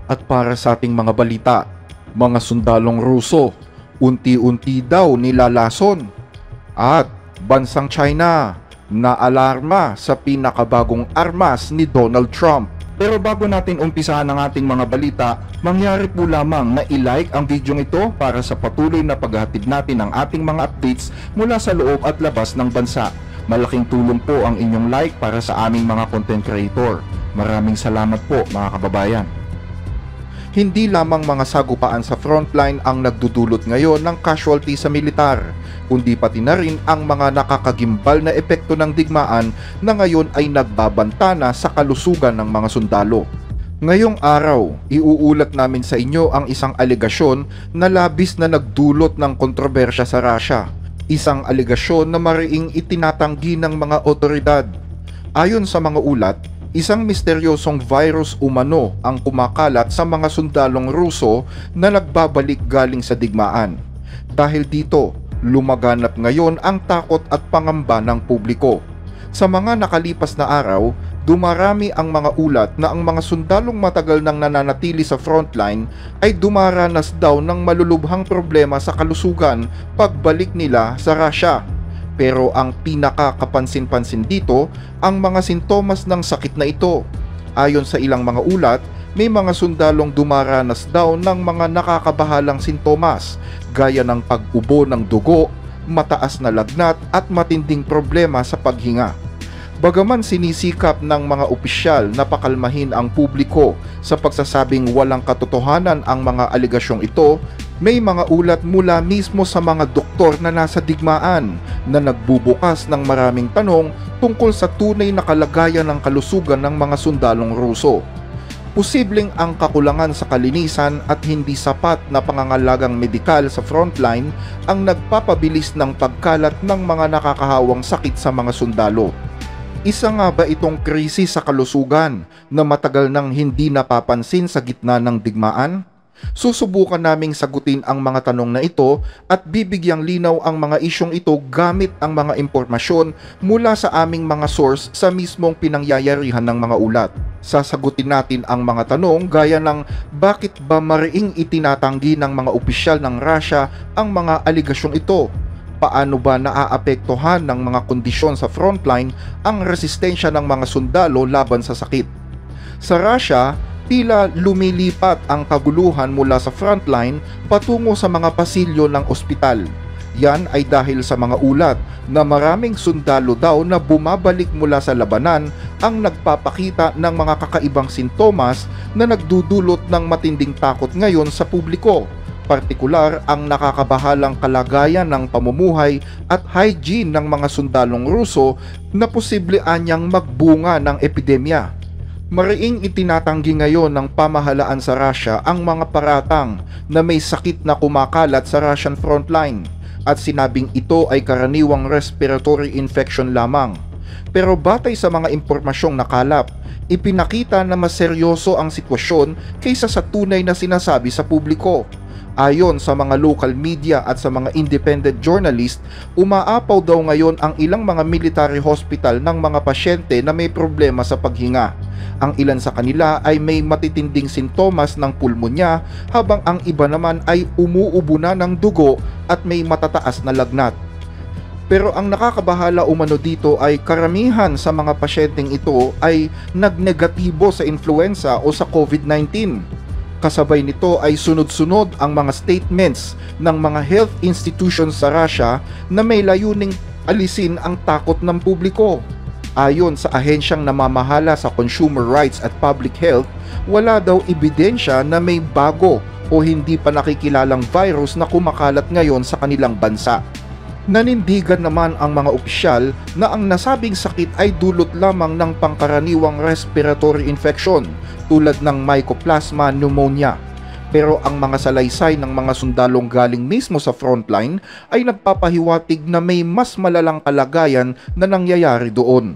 At para sa ating mga balita, mga sundalong Ruso, unti-unti daw nilalason. At bansang China, naalarma sa pinakabagong armas ni Donald Trump. Pero bago natin umpisahan ang ating mga balita, mangyari po lamang na i-like ang video ito para sa patuloy na paghahatid natin ng ating mga updates mula sa loob at labas ng bansa. Malaking tulong po ang inyong like para sa aming mga content creator. Maraming salamat po mga kababayan. Hindi lamang mga sagupaan sa frontline ang nagdudulot ngayon ng casualty sa militar, kundi pati na rin ang mga nakakagimbal na epekto ng digmaan na ngayon ay nagbabanta na sa kalusugan ng mga sundalo. Ngayong araw, iuulat namin sa inyo ang isang alegasyon na labis na nagdulot ng kontrobersya sa Russia. Isang alegasyon na mariing itinatanggi ng mga otoridad. Ayon sa mga ulat, isang misteryosong virus umano ang kumakalat sa mga sundalong Ruso na nagbabalik galing sa digmaan. Dahil dito, lumaganap ngayon ang takot at pangamba ng publiko. Sa mga nakalipas na araw, dumarami ang mga ulat na ang mga sundalong matagal nang nananatili sa frontline ay dumaranas daw ng malulubhang problema sa kalusugan pagbalik nila sa Russia. Pero ang pinakakapansin-pansin dito, ang mga sintomas ng sakit na ito. Ayon sa ilang mga ulat, may mga sundalong dumaranas daw ng mga nakakabahalang sintomas, gaya ng pag-ubo ng dugo, mataas na lagnat at matinding problema sa paghinga. Bagaman sinisikap ng mga opisyal na pakalmahin ang publiko sa pagsasabing walang katotohanan ang mga alegasyong ito, may mga ulat mula mismo sa mga doktor na nasa digmaan na nagbubukas ng maraming tanong tungkol sa tunay na kalagayan ng kalusugan ng mga sundalong Ruso. Posibleng ang kakulangan sa kalinisan at hindi sapat na pangangalagang medikal sa frontline ang nagpapabilis ng pagkalat ng mga nakakahawang sakit sa mga sundalo. Isa nga ba itong krisis sa kalusugan na matagal nang hindi napapansin sa gitna ng digmaan? Susubukan naming sagutin ang mga tanong na ito at bibigyang linaw ang mga isyong ito gamit ang mga impormasyon mula sa aming mga source sa mismong pinangyayarihan ng mga ulat. Sasagutin natin ang mga tanong gaya ng bakit ba mariing itinatanggi ng mga opisyal ng Russia ang mga aligasyong ito? Paano ba naaapektuhan ng mga kondisyon sa frontline ang resistensya ng mga sundalo laban sa sakit? Sa Russia, tila lumilipat ang kaguluhan mula sa frontline patungo sa mga pasilyo ng ospital. Yan ay dahil sa mga ulat na maraming sundalo daw na bumabalik mula sa labanan ang nagpapakita ng mga kakaibang sintomas na nagdudulot ng matinding takot ngayon sa publiko. Partikular ang nakakabahalang kalagayan ng pamumuhay at hygiene ng mga sundalong Ruso na posible anyang magbunga ng epidemya. Mariing itinatanggi ngayon ng pamahalaan sa Russia ang mga paratang na may sakit na kumakalat sa Russian frontline at sinabing ito ay karaniwang respiratory infection lamang. Pero batay sa mga impormasyong nakalap, ipinakita na mas seryoso ang sitwasyon kaysa sa tunay na sinasabi sa publiko. Ayon sa mga local media at sa mga independent journalist, umaapaw daw ngayon ang ilang mga military hospital ng mga pasyente na may problema sa paghinga. Ang ilan sa kanila ay may matitinding sintomas ng pulmonya habang ang iba naman ay umuubo na ng dugo at may matataas na lagnat. Pero ang nakakabahala umano dito ay karamihan sa mga pasyenteng ito ay nagnegatibo sa influenza o sa COVID-19. Kasabay nito ay sunod-sunod ang mga statements ng mga health institutions sa Russia na may layuning alisin ang takot ng publiko. Ayon sa ahensyang namamahala sa consumer rights at public health, wala daw ebidensya na may bago o hindi pa nakikilalang virus na kumakalat ngayon sa kanilang bansa. Nanindigan naman ang mga opisyal na ang nasabing sakit ay dulot lamang ng pangkaraniwang respiratory infection tulad ng Mycoplasma pneumonia. Pero ang mga salaysay ng mga sundalong galing mismo sa frontline ay nagpapahiwatig na may mas malalang kalagayan na nangyayari doon.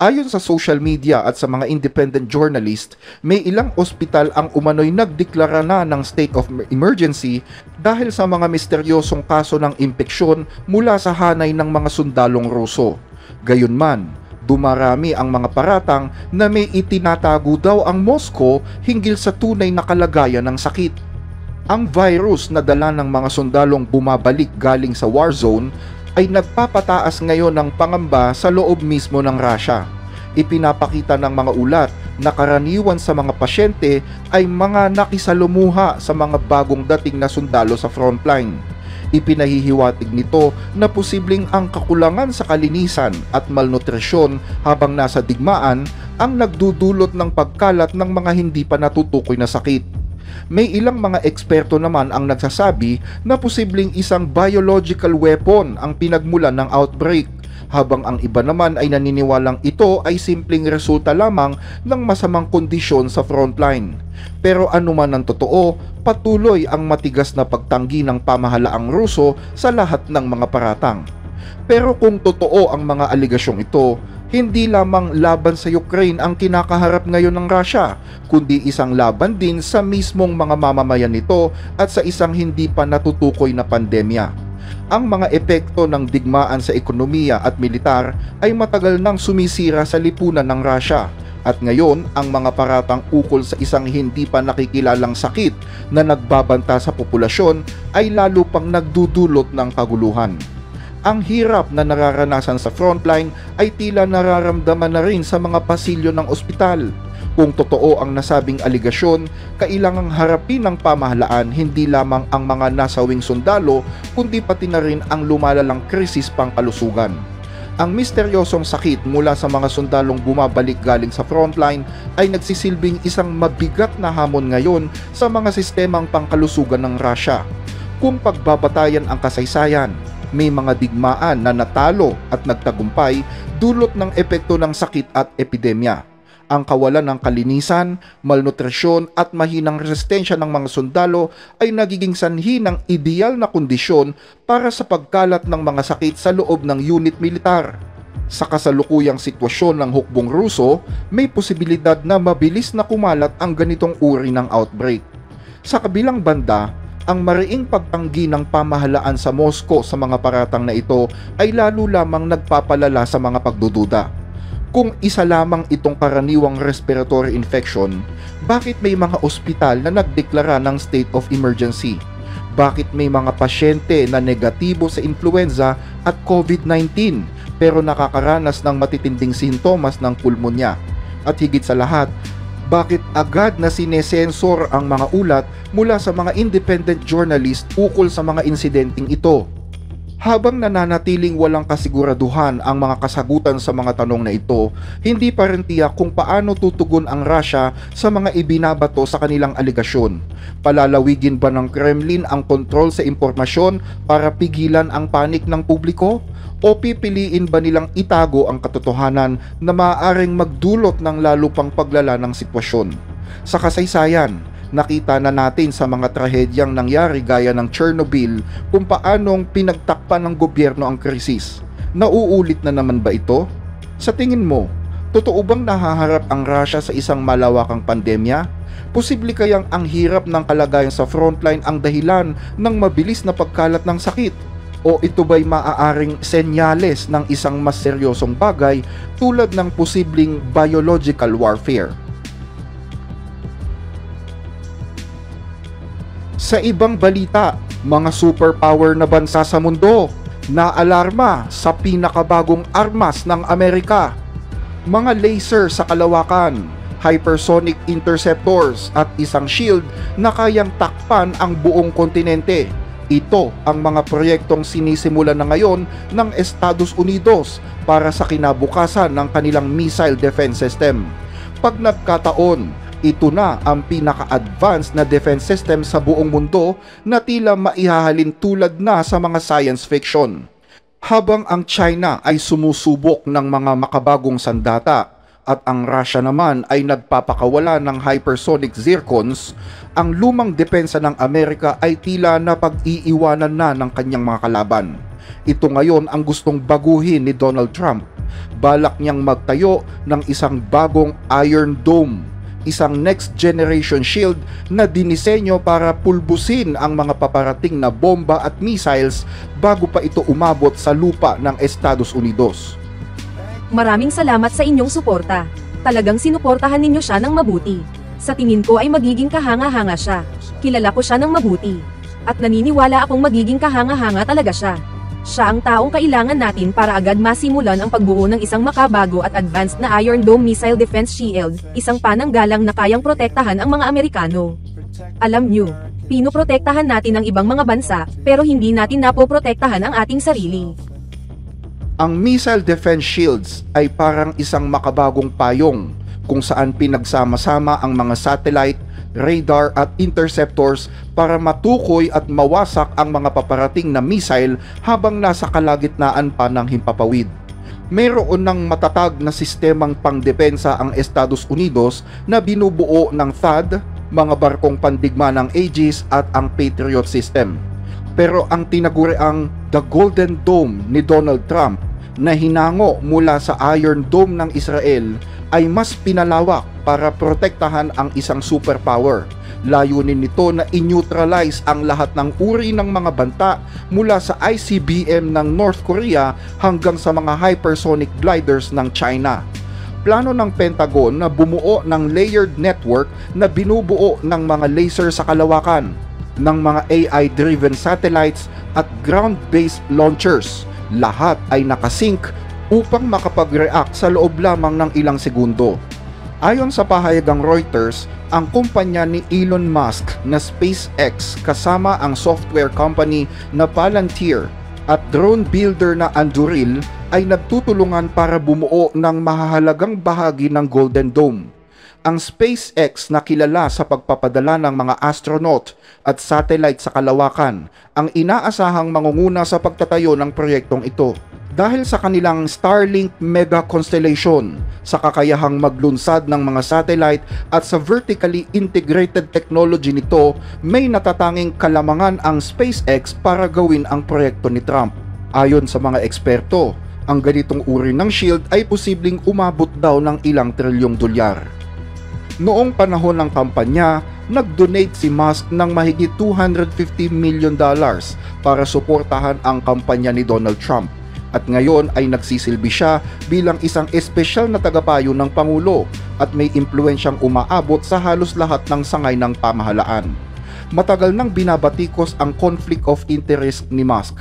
Ayon sa social media at sa mga independent journalist, may ilang ospital ang umano'y nagdeklara na ng state of emergency dahil sa mga misteryosong kaso ng impeksyon mula sa hanay ng mga sundalong Ruso. Gayunman, dumarami ang mga paratang na may itinatago daw ang Moscow hinggil sa tunay na kalagayan ng sakit. Ang virus na dala ng mga sundalong bumabalik galing sa war zone ay nagpapataas ngayon ng pangamba sa loob mismo ng Russia. Ipinapakita ng mga ulat na karaniwan sa mga pasyente ay mga nakisalumuha sa mga bagong dating na sundalo sa frontline. Ipinahihiwatig nito na posibleng ang kakulangan sa kalinisan at malnutrisyon habang nasa digmaan ang nagdudulot ng pagkalat ng mga hindi pa natutukoy na sakit. May ilang mga eksperto naman ang nagsasabi na posibleng isang biological weapon ang pinagmulan ng outbreak, habang ang iba naman ay naniniwalang ito ay simpleng resulta lamang ng masamang kondisyon sa frontline. Pero anuman ang totoo, patuloy ang matigas na pagtanggi ng pamahalaang Ruso sa lahat ng mga paratang. Pero kung totoo ang mga aligasyong ito, hindi lamang laban sa Ukraine ang kinakaharap ngayon ng Russia, kundi isang laban din sa mismong mga mamamayan nito at sa isang hindi pa natutukoy na pandemya. Ang mga epekto ng digmaan sa ekonomiya at militar ay matagal nang sumisira sa lipunan ng Russia, at ngayon ang mga paratang ukol sa isang hindi pa nakikilalang sakit na nagbabanta sa populasyon ay lalo pang nagdudulot ng kaguluhan. Ang hirap na nararanasan sa frontline ay tila nararamdaman na rin sa mga pasilyo ng ospital. Kung totoo ang nasabing aligasyon, kailangang harapin ng pamahalaan hindi lamang ang mga nasawing sundalo, kundi pati na rin ang lumalalang krisis pangkalusugan. Ang misteryosong sakit mula sa mga sundalong bumabalik galing sa frontline ay nagsisilbing isang mabigat na hamon ngayon sa mga sistemang pangkalusugan ng Russia. Kung pagbabatayan ang kasaysayan, may mga digmaan na natalo at nagtagumpay dulot ng epekto ng sakit at epidemya. Ang kawalan ng kalinisan, malnutrisyon at mahinang resistensya ng mga sundalo ay nagiging sanhi ng ideal na kondisyon para sa pagkalat ng mga sakit sa loob ng unit militar. Sa kasalukuyang sitwasyon ng hukbong Ruso, may posibilidad na mabilis na kumalat ang ganitong uri ng outbreak. Sa kabilang banda, ang mariing pagtanggi ng pamahalaan sa Moscow sa mga paratang na ito ay lalo lamang nagpapalala sa mga pagdududa. Kung isa lamang itong karaniwang respiratory infection, bakit may mga ospital na nagdeklara ng state of emergency? Bakit may mga pasyente na negatibo sa influenza at COVID-19 pero nakakaranas ng matitinding sintomas ng pulmonya? At higit sa lahat, bakit agad na sinesensor ang mga ulat mula sa mga independent journalist ukol sa mga insidenteng ito? Habang nananatiling walang kasiguraduhan ang mga kasagutan sa mga tanong na ito, hindi pa rin tiyak kung paano tutugon ang Russia sa mga ibinabato sa kanilang aligasyon. Palalawigin ba ng Kremlin ang kontrol sa impormasyon para pigilan ang panik ng publiko? O pipiliin ba nilang itago ang katotohanan na maaaring magdulot ng lalo pang paglala ng sitwasyon? Sa kasaysayan, nakita na natin sa mga trahedyang nangyari gaya ng Chernobyl kung paanong pinagtakpan ng gobyerno ang krisis. Nauulit na naman ba ito? Sa tingin mo, totoo bang nahaharap ang Russia sa isang malawakang pandemya? Posible kayang ang hirap ng kalagayan sa frontline ang dahilan ng mabilis na pagkalat ng sakit? O ito ba'y maaaring senyales ng isang mas seryosong bagay tulad ng posibleng biological warfare? Sa ibang balita, mga superpower na bansa sa mundo naalarma sa pinakabagong armas ng Amerika. Mga laser sa kalawakan, hypersonic interceptors at isang shield na kayang takpan ang buong kontinente. Ito ang mga proyektong sinisimulan na ngayon ng Estados Unidos para sa kinabukasan ng kanilang missile defense system. Pag nagkataon, ito na ang pinaka-advanced na defense system sa buong mundo na tila maihahalin tulad na sa mga science fiction. Habang ang China ay sumusubok ng mga makabagong sandata at ang Russia naman ay nagpapakawala ng hypersonic zircons, ang lumang depensa ng Amerika ay tila napag-iiwanan na ng kanyang mga kalaban. Ito ngayon ang gustong baguhin ni Donald Trump. Balak niyang magtayo ng isang bagong Iron Dome, isang next generation shield na dinisenyo para pulbusin ang mga paparating na bomba at missiles bago pa ito umabot sa lupa ng Estados Unidos. Maraming salamat sa inyong suporta. Talagang sinuportahan ninyo siya ng mabuti. Sa tingin ko ay magiging kahanga-hanga siya. Kilala ko siya ng mabuti. At naniniwala akong magiging kahanga-hanga talaga siya. Siya ang taong kailangan natin para agad masimulan ang pagbuo ng isang makabago at advanced na Iron Dome Missile Defense Shield, isang pananggalang na kayang protektahan ang mga Amerikano. Alam nyo, pinoprotektahan natin ang ibang mga bansa, pero hindi natin napoprotektahan ang ating sarili. Ang missile defense shields ay parang isang makabagong payong kung saan pinagsama-sama ang mga satellite, radar at interceptors para matukoy at mawasak ang mga paparating na missile habang nasa kalagitnaan pa ng himpapawid. Mayroon ng matatag na sistemang pangdepensa ang Estados Unidos na binubuo ng THAAD, mga barkong pandigma ng Aegis at ang Patriot System. Pero ang tinaguriang The Golden Dome ni Donald Trump na hinango mula sa Iron Dome ng Israel ay mas pinalawak para protektahan ang isang superpower. Layunin nito na i-neutralize ang lahat ng uri ng mga banta mula sa ICBM ng North Korea hanggang sa mga hypersonic gliders ng China. Plano ng Pentagon na bumuo ng layered network na binubuo ng mga laser sa kalawakan, ng mga AI-driven satellites at ground-based launchers. Lahat ay nakasync upang makapag-react sa loob lamang ng ilang segundo. Ayon sa pahayagang Reuters, ang kumpanya ni Elon Musk na SpaceX kasama ang software company na Palantir at drone builder na Anduril ay nagtutulungan para bumuo ng mahahalagang bahagi ng Golden Dome. Ang SpaceX na kilala sa pagpapadala ng mga astronaut at satellite sa kalawakan ang inaasahang mangunguna sa pagtatayo ng proyektong ito. Dahil sa kanilang Starlink mega constellation, sa kakayahang maglunsad ng mga satellite at sa vertically integrated technology nito, may natatanging kalamangan ang SpaceX para gawin ang proyekto ni Trump. Ayon sa mga eksperto, ang ganitong uri ng shield ay posibleng umabot daw ng ilang trilyong dolyar. Noong panahon ng kampanya, nag-donate si Musk ng mahigit $250 million para suportahan ang kampanya ni Donald Trump. At ngayon ay nagsisilbi siya bilang isang espesyal na tagapayo ng Pangulo at may impluensyang umaabot sa halos lahat ng sangay ng pamahalaan. Matagal nang binabatikos ang conflict of interest ni Musk,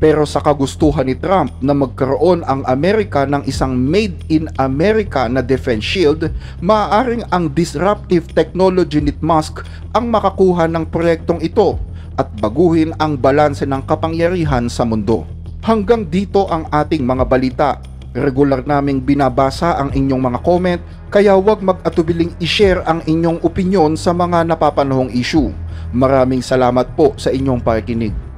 pero sa kagustuhan ni Trump na magkaroon ang Amerika ng isang made in America na defense shield, maaaring ang disruptive technology ni Musk ang makakuha ng proyektong ito at baguhin ang balanse ng kapangyarihan sa mundo. Hanggang dito ang ating mga balita. Regular naming binabasa ang inyong mga comment, kaya huwag mag-atubiling i-share ang inyong opinyon sa mga napapanahong issue. Maraming salamat po sa inyong pakikinig.